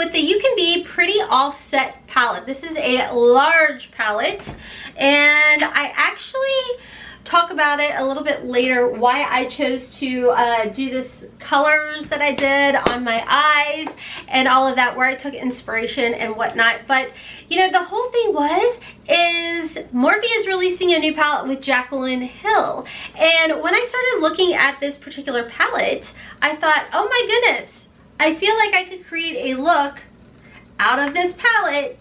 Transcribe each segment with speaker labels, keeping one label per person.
Speaker 1: with the UCANBE Pretty All Set palette. This is a large palette, and I actually talk about it a little bit later why I chose to do this colors that I did on my eyes and all of that, where I took inspiration and whatnot. But you know, the whole thing is Morphe is releasing a new palette with Jaclyn Hill, and when I started looking at this particular palette, I thought, oh my goodness, I feel like I could create a look out of this palette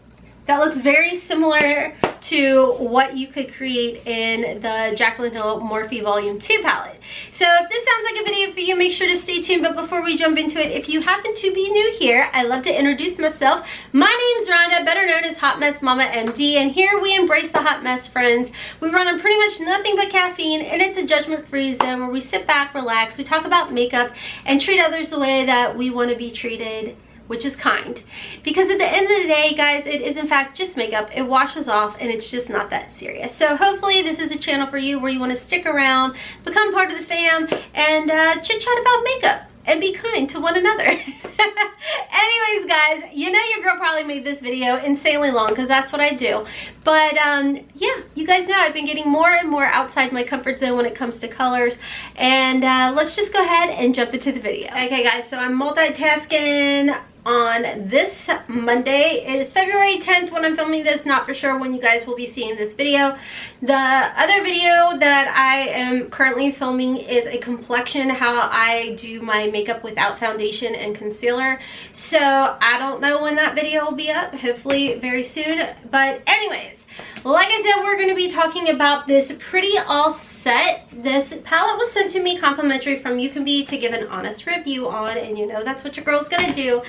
Speaker 1: that looks very similar to what you could create in the Jaclyn Hill Morphe Volume 2 palette. So if this sounds like a video for you, make sure to stay tuned. But before we jump into it, if you happen to be new here, I love to introduce myself. My name's Rhonda, better known as HOTMESSMOMMAMD, and here we embrace the hot mess, friends. We run on pretty much nothing but caffeine, and it's a judgment-free zone where we sit back, relax, we talk about makeup, and treat others the way that we want to be treated, which is kind. Because at the end of the day, guys, it is in fact just makeup. It washes off, and it's just not that serious. So hopefully this is a channel for you where you want to stick around, become part of the fam, and chit chat about makeup and be kind to one another. Anyways, guys, you know your girl probably made this video insanely long because that's what I do. But yeah, you guys know I've been getting more and more outside my comfort zone when it comes to colors. And let's just go ahead and jump into the video. Okay, guys, so I'm multitasking on this Monday. It is February 10th when I'm filming this. Not for sure when you guys will be seeing this video. The other video that I am currently filming is a complexion, how I do my makeup without foundation and concealer. So I don't know when that video will be up. Hopefully very soon. But anyways, like I said, we're going to be talking about this Pretty All Set. This palette was sent to me complimentary from UCANBE to give an honest review on, and you know that's what your girl's gonna do.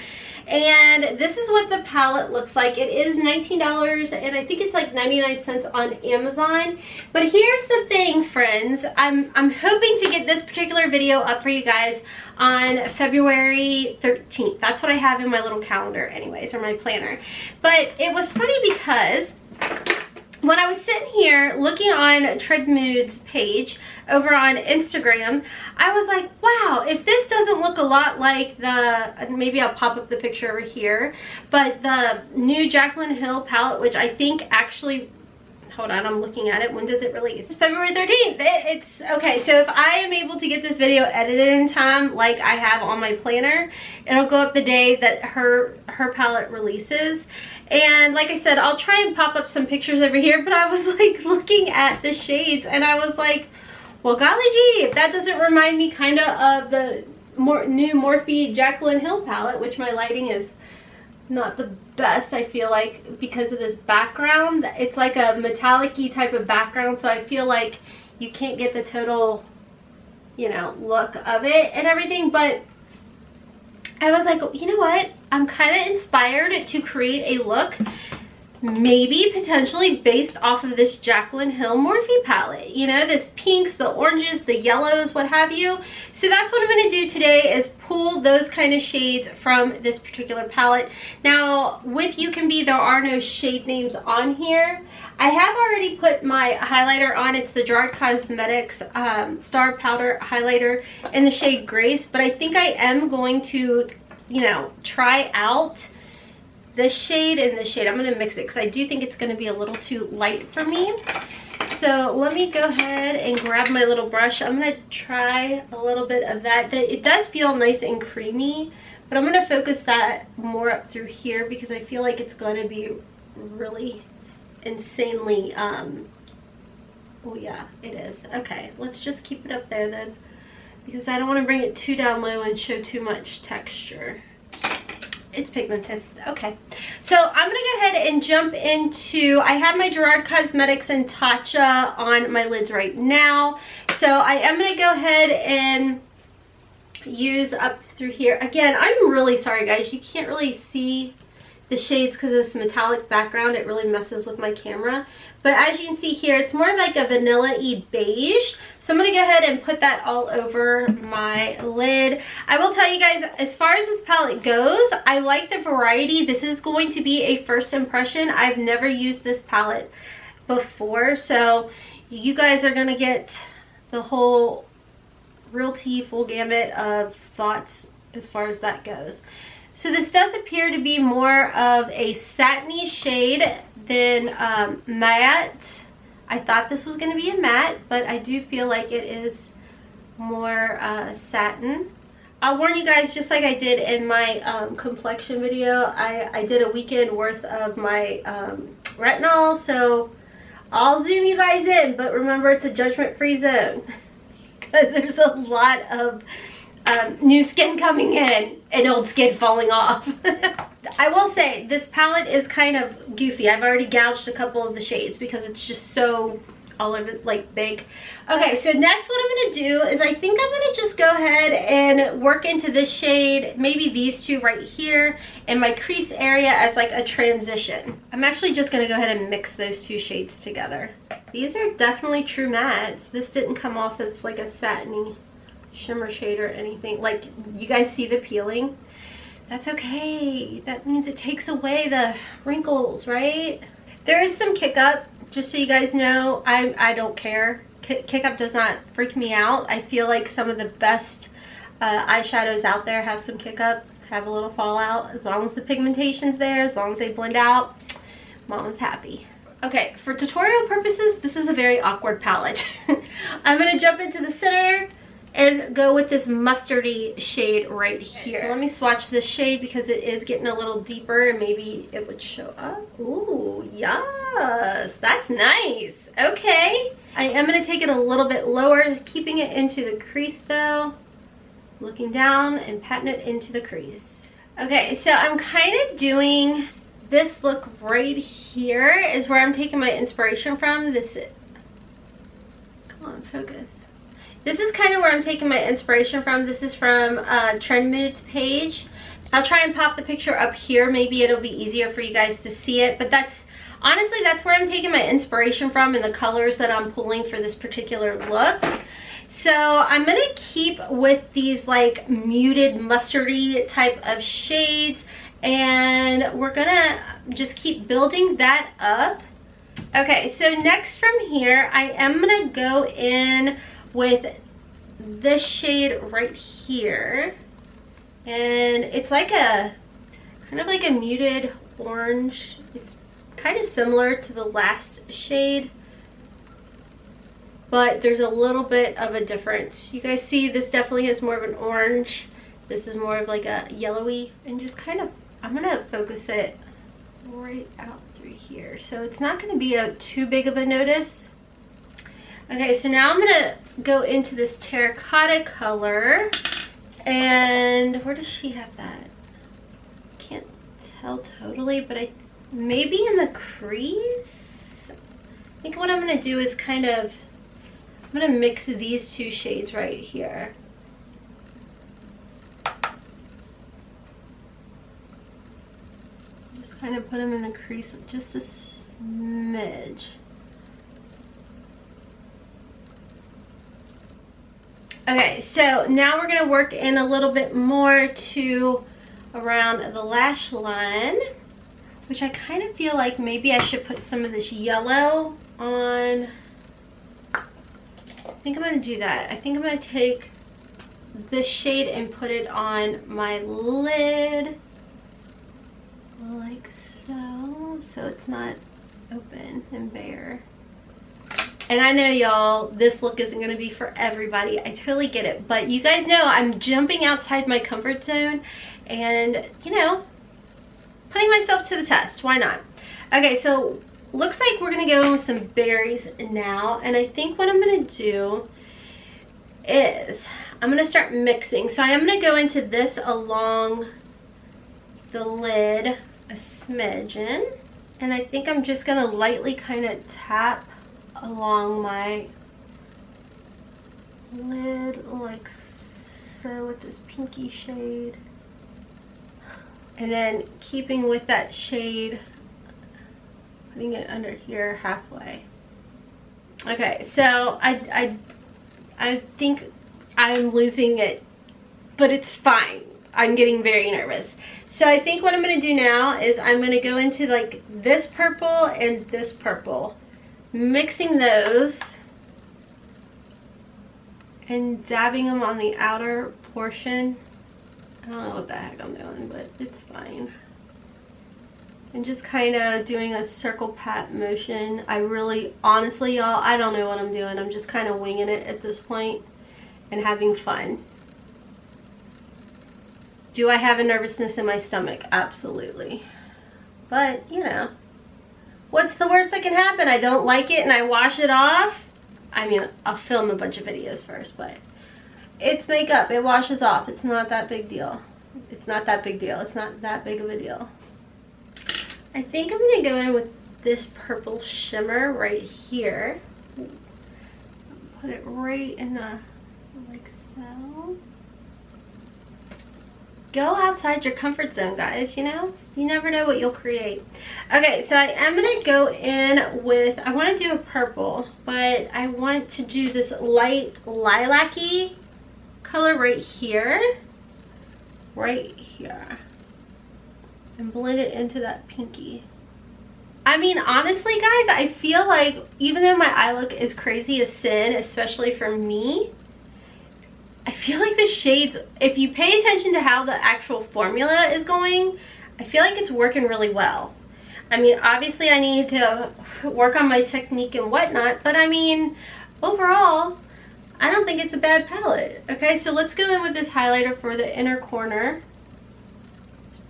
Speaker 1: And this is what the palette looks like. It is $19, and I think it's like 99 cents on Amazon. But here's the thing, friends. I'm hoping to get this particular video up for you guys on February 13th. That's what I have in my little calendar anyways, or my planner. But it was funny because when I was sitting here looking on Tread Mood's page over on Instagram, I was like, wow, if this doesn't look a lot like the, maybe I'll pop up the picture over here, but the new Jaclyn Hill palette, which I think actually, hold on, I'm looking at it. When does it release? February 13th. It's okay. So if I am able to get this video edited in time, like I have on my planner, it'll go up the day that her palette releases. And like I said, I'll try and pop up some pictures over here, but I was like looking at the shades and I was like, well, golly gee, if that doesn't remind me kind of the new Morphe Jaclyn Hill palette, which my lighting is not the best, I feel like, because of this background. It's like a metallic-y type of background, so I feel like you can't get the total, you know, look of it and everything. But I was like, you know what? I'm kind of inspired to create a look, maybe potentially based off of this Jaclyn Hill Morphe palette. You know, this pinks, the oranges, the yellows, what have you. So that's what I'm going to do today, is pull those kind of shades from this particular palette. Now, with UCANBE, there are no shade names on here. I have already put my highlighter on. It's the Gerard Cosmetics Star Powder Highlighter in the shade Grace. But I think I am going to, you know, try out this shade and this shade. I'm going to mix it because I do think it's going to be a little too light for me. So let me go ahead and grab my little brush. I'm going to try a little bit of that. It does feel nice and creamy, but I'm going to focus that more up through here because I feel like it's going to be really insanely, oh yeah, it is. Okay, let's just keep it up there then, because I don't want to bring it too down low and show too much texture. It's pigmented. Okay, so I'm gonna go ahead and jump into, I have my Gerard Cosmetics and Tatcha on my lids right now, so I am gonna go ahead and use up through here. Again, I'm really sorry guys, you can't really see the shades because of this metallic background. It really messes with my camera. But as you can see here, it's more like a vanilla-y beige. So I'm going to go ahead and put that all over my lid. I will tell you guys, as far as this palette goes, I like the variety. This is going to be a first impression. I've never used this palette before. So you guys are going to get the whole real tea, full gamut of thoughts as far as that goes. So this does appear to be more of a satiny shade than matte. I thought this was going to be a matte, but I do feel like it is more satin. I'll warn you guys, just like I did in my complexion video, I did a weekend worth of my retinol, so I'll zoom you guys in, but remember it's a judgment-free zone because there's a lot of new skin coming in and old skin falling off. I will say this palette is kind of goofy. I've already gouged a couple of the shades because it's just so all over, like, big. Okay, so next what I'm going to do is I think I'm going to just go ahead and work into this shade, maybe these two right here in my crease area as like a transition. I'm actually just going to go ahead and mix those two shades together. These are definitely true mattes. This didn't come off as like a satiny shimmer shade or anything. Like, you guys see the peeling? That's okay. That means it takes away the wrinkles, right? There is some kick up. Just so you guys know, I don't care. Kick up does not freak me out. I feel like some of the best eyeshadows out there have some kick up, have a little fallout. As long as the pigmentation's there, as long as they blend out, Mama's happy. Okay, for tutorial purposes, this is a very awkward palette. I'm going to jump into the center and go with this mustardy shade right here. Okay, so let me swatch this shade because it is getting a little deeper and maybe it would show up. Ooh, yes, that's nice. Okay, I am going to take it a little bit lower, keeping it into the crease though. Looking down and patting it into the crease. Okay, so I'm kind of doing this look right here is where I'm taking my inspiration from. Come on, focus. This is kind of where I'm taking my inspiration from. This is from Trend Moods page. I'll try and pop the picture up here. Maybe it'll be easier for you guys to see it. But honestly, that's where I'm taking my inspiration from and the colors that I'm pulling for this particular look. So I'm going to keep with these like muted mustardy type of shades. And we're going to just keep building that up. Okay, so next from here, I am going to go in with this shade right here, and it's like a kind of like a muted orange. It's kind of similar to the last shade, but there's a little bit of a difference. You guys see this definitely has more of an orange. This is more of like a yellowy, and just kind of, I'm gonna focus it right out through here, so it's not going to be too big of a notice. Okay, so now I'm gonna go into this terracotta color, and where does she have that? Can't tell totally, but maybe in the crease. I think what I'm gonna do is I'm gonna mix these two shades right here. Just kind of put them in the crease just a smidge. Okay, so now we're going to work in a little bit more to around the lash line, which I kind of feel like maybe I should put some of this yellow on. I think I'm going to do that. I think I'm going to take this shade and put it on my lid like so, so it's not open and bare. And I know, y'all, this look isn't going to be for everybody. I totally get it. But you guys know I'm jumping outside my comfort zone and, you know, putting myself to the test. Why not? Okay, so looks like we're going to go in with some berries now. And I think what I'm going to do is I'm going to start mixing. So I am going to go into this along the lid a smidgen. And I think I'm just going to lightly kind of tap along my lid like so with this pinky shade, and then keeping with that shade, putting it under here halfway. Okay, so I think I'm losing it, but it's fine. I'm getting very nervous. So I think what I'm going to do now is I'm going to go into like this purple and this purple, mixing those and dabbing them on the outer portion I don't know what the heck I'm doing, but it's fine. And just kind of doing a circle pat motion. I really, honestly, y'all, I don't know what I'm doing. I'm just kind of winging it at this point and having fun. Do I have a nervousness in my stomach? Absolutely. But, you know, what's the worst that can happen? I don't like it and I wash it off. I mean, I'll film a bunch of videos first, but it's makeup. It washes off. It's not that big deal. It's not that big deal. It's not that big of a deal. I think I'm going to go in with this purple shimmer right here. Put it right in the, like so. Go outside your comfort zone, guys, you know? You never know what you'll create. Okay, so I am going to go in with, I want to do a purple, but I want to do this light lilac-y color right here. Right here. And blend it into that pinky. I mean, honestly, guys, I feel like even though my eye look is crazy as sin, especially for me, I feel like the shades, if you pay attention to how the actual formula is going, I feel like it's working really well. I mean, obviously I need to work on my technique and whatnot, but I mean, overall, I don't think it's a bad palette. Okay, so let's go in with this highlighter for the inner corner.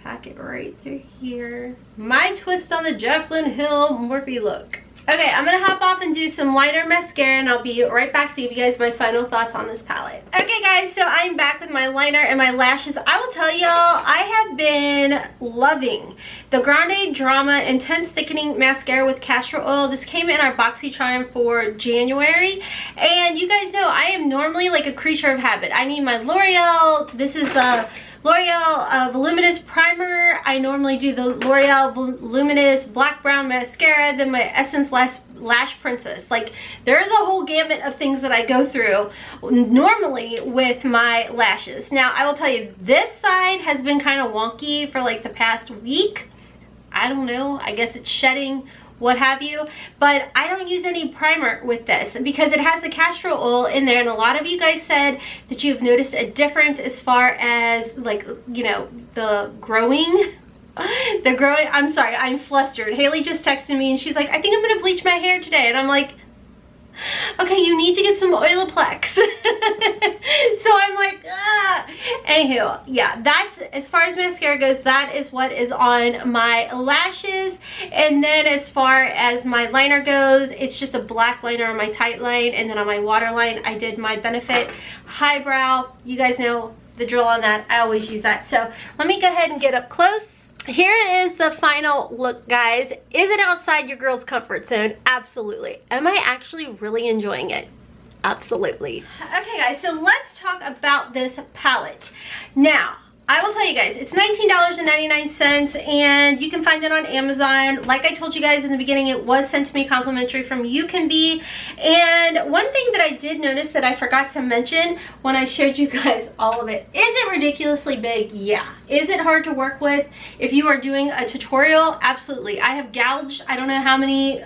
Speaker 1: Pack it right through here. My twist on the Jaclyn Hill Morphe look. Okay, I'm gonna hop off and do some lighter mascara and I'll be right back to give you guys my final thoughts on this palette. Okay guys, so I'm back with my liner and my lashes. I will tell y'all, I have been loving the Grande Drama Intense Thickening Mascara with Castor Oil. This came in our Boxycharm for January. And you guys know, I am normally like a creature of habit. I need my L'Oreal. This is the L'Oreal Voluminous Primer. I normally do the L'Oreal Voluminous Black Brown Mascara, then my Essence Lash Princess. Like, there's a whole gamut of things that I go through normally with my lashes. Now, I will tell you, this side has been kind of wonky for like the past week. I don't know, I guess it's shedding, what have you, but I don't use any primer with this because it has the castor oil in there, and a lot of you guys said that you've noticed a difference as far as, like, you know, the growing. I'm sorry, I'm flustered. Haley just texted me and she's like, I think I'm gonna bleach my hair today, and I'm like, okay, you need to get some Olaplex. So I'm like, ugh. Anywho, yeah, that's, as far as mascara goes, that is what is on my lashes. And then as far as my liner goes, it's just a black liner on my tight line, and then on my waterline I did my Benefit Highbrow. You guys know the drill on that. I always use that. So let me go ahead and get up close. Here is the final look, guys. Is it outside your girl's comfort zone? Absolutely. Am I actually really enjoying it? Absolutely. Okay, guys, so let's talk about this palette. Now, I will tell you guys, it's $19.99 and you can find it on Amazon. Like I told you guys in the beginning, it was sent to me complimentary from UCANBE. And one thing that I did notice that I forgot to mention when I showed you guys all of it, is it ridiculously big? Yeah. Is it hard to work with? If you are doing a tutorial, absolutely. I have gouged, I don't know how many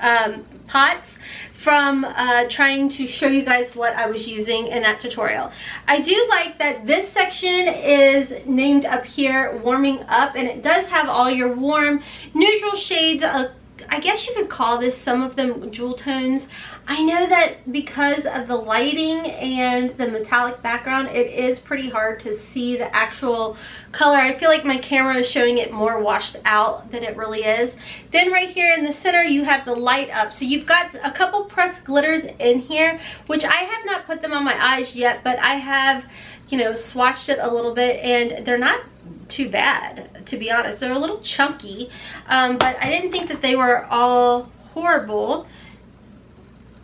Speaker 1: pots from trying to show you guys what I was using in that tutorial. I do like that this section is named up here, warming up, and it does have all your warm, neutral shades. I guess you could call this, some of them, jewel tones. I know that because of the lighting and the metallic background, it is pretty hard to see the actual color. I feel like my camera is showing it more washed out than it really is. Then right here in the center, you have the light up. So you've got a couple pressed glitters in here, which I have not put them on my eyes yet, but I have, you know, swatched it a little bit, and they're not too bad, to be honest. They're a little chunky, but I didn't think that they were all horrible.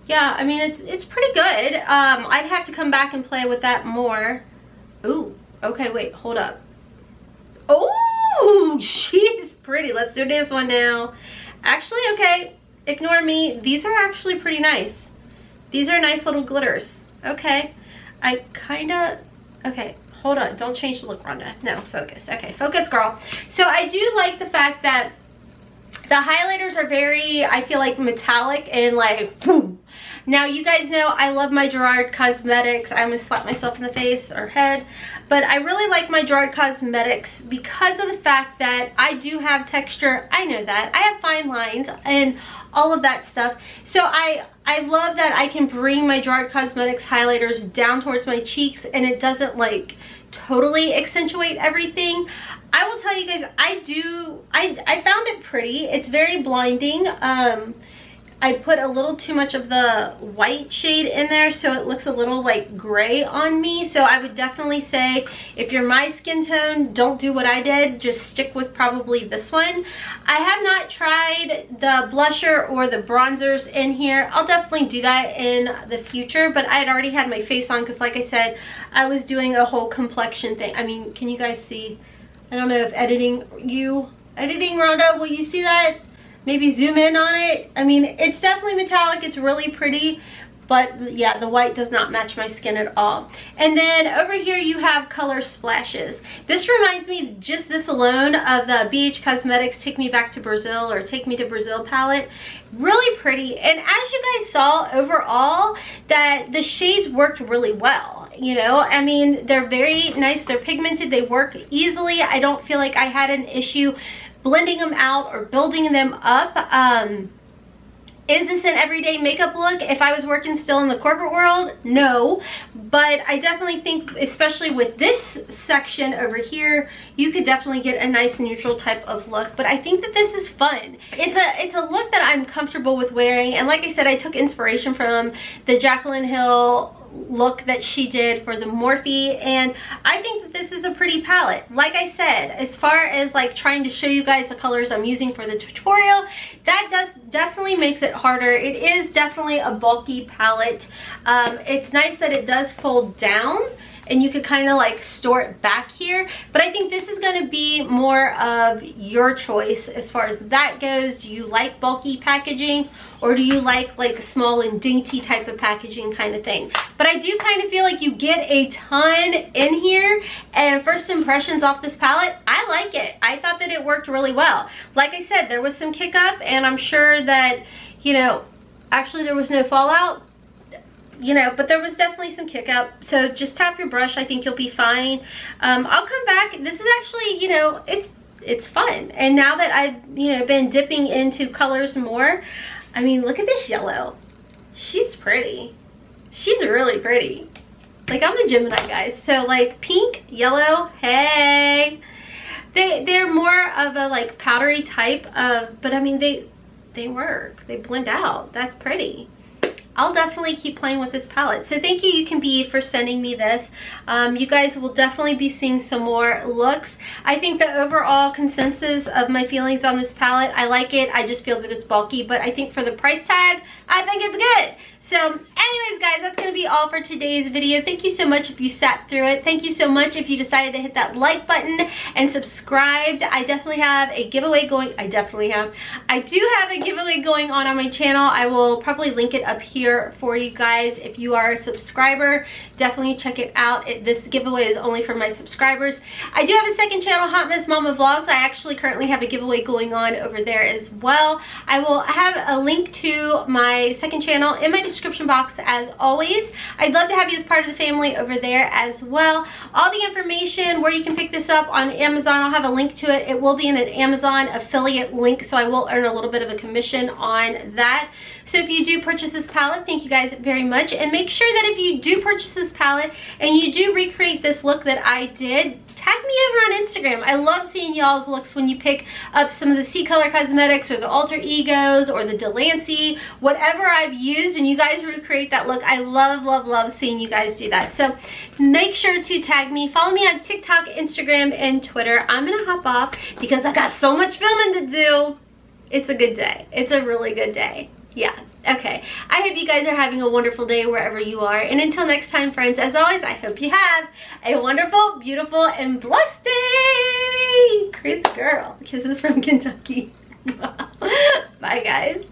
Speaker 1: Yeah, I mean, it's pretty good. I'd have to come back and play with that more. Ooh, okay, wait, hold up. Oh, she's pretty. Let's do this one now. Actually, okay, ignore me. These are actually pretty nice. These are nice little glitters. Okay, I kinda, okay, hold on. Don't change the look, Rhonda. No, focus. Okay, focus, girl. So I do like the fact that the highlighters are very, I feel like, metallic and like, boom. Now, you guys know I love my Gerard Cosmetics. I almost slapped myself in the face or head. But I really like my Gerard Cosmetics because of the fact that I do have texture. I know that. I have fine lines and all of that stuff. So I love that I can bring my Gerard Cosmetics highlighters down towards my cheeks and it doesn't like totally accentuate everything. I will tell you guys, I found it pretty. It's very blinding. I put a little too much of the white shade in there, so it looks a little like gray on me. So I would definitely say if you're my skin tone, don't do what I did. Just stick with probably this one. I have not tried the blusher or the bronzers in here. I'll definitely do that in the future, but I had already had my face on because like I said, I was doing a whole complexion thing. I mean, can you guys see? I don't know if editing Rhonda, will you see that? Maybe zoom in on it. I mean, it's definitely metallic. It's really pretty. But yeah, the white does not match my skin at all. And then over here you have color splashes. This reminds me, just this alone, of the BH Cosmetics Take Me Back to Brazil or Take Me to Brazil palette. Really pretty. And as you guys saw overall, that the shades worked really well. You know, I mean, they're very nice. They're pigmented. They work easily. I don't feel like I had an issue blending them out or building them up. Is this an everyday makeup look? If I was working still in the corporate world, no. But I definitely think, especially with this section over here, you could definitely get a nice neutral type of look. But I think that this is fun. It's a look that I'm comfortable with wearing. And like I said, I took inspiration from the Jaclyn Hill look that she did for the Morphe, and I think that this is a pretty palette. Like I said, as far as like trying to show you guys the colors I'm using for the tutorial, that definitely makes it harder. It is definitely a bulky palette. It's nice that it does fold down and you could kind of like store it back here, but I think this is going to be more of your choice as far as that goes. Do you like bulky packaging, or do you like a small and dainty type of packaging kind of thing? But I do kind of feel like you get a ton in here, and first impressions off this palette, I like it. I thought that it worked really well. Like I said, there was some kick up, and I'm sure that, you know, actually there was no fallout, you know, but there was definitely some kick up. So just tap your brush. I think you'll be fine. I'll come back. This is actually, you know, it's fun. And now that I've, you know, been dipping into colors more, I mean, look at this yellow. She's pretty. She's really pretty. Like, I'm a Gemini, guys. So like pink, yellow, hey. They're more of a like powdery type of, but I mean, they work. They blend out. That's pretty. I'll definitely keep playing with this palette. So thank you, UCANBE, for sending me this. You guys will definitely be seeing some more looks. I think the overall consensus of my feelings on this palette, I like it. I just feel that it's bulky, but I think for the price tag, I think it's good. So anyways, guys, that's going to be all for today's video. Thank you so much if you sat through it. Thank you so much if you decided to hit that like button and subscribed. I definitely have a giveaway going. I do have a giveaway going on my channel. I will probably link it up here for you guys. If you are a subscriber, definitely check it out. This giveaway is only for my subscribers. I do have a second channel, HotmessmommaVlogs. I actually currently have a giveaway going on over there as well. I will have a link to my second channel in my description box as always. I'd love to have you as part of the family over there as well. All the information where you can pick this up on Amazon, I'll have a link to it. It will be in an Amazon affiliate link, so I will earn a little bit of a commission on that. So if you do purchase this palette, thank you guys very much. And make sure that if you do purchase this palette and you do recreate this look that I did, tag me over on Instagram. I love seeing y'all's looks when you pick up some of the C Color Cosmetics or the Alter Egos or the Delancey, whatever I've used, and you guys recreate that look. I love, love, love seeing you guys do that. So make sure to tag me. Follow me on TikTok, Instagram, and Twitter. I'm going to hop off because I've got so much filming to do. It's a good day. It's a really good day. Yeah. Okay. I hope you guys are having a wonderful day wherever you are. And until next time, friends, as always, I hope you have a wonderful, beautiful, and blessed day. Chris girl. Kisses from Kentucky. Bye, guys.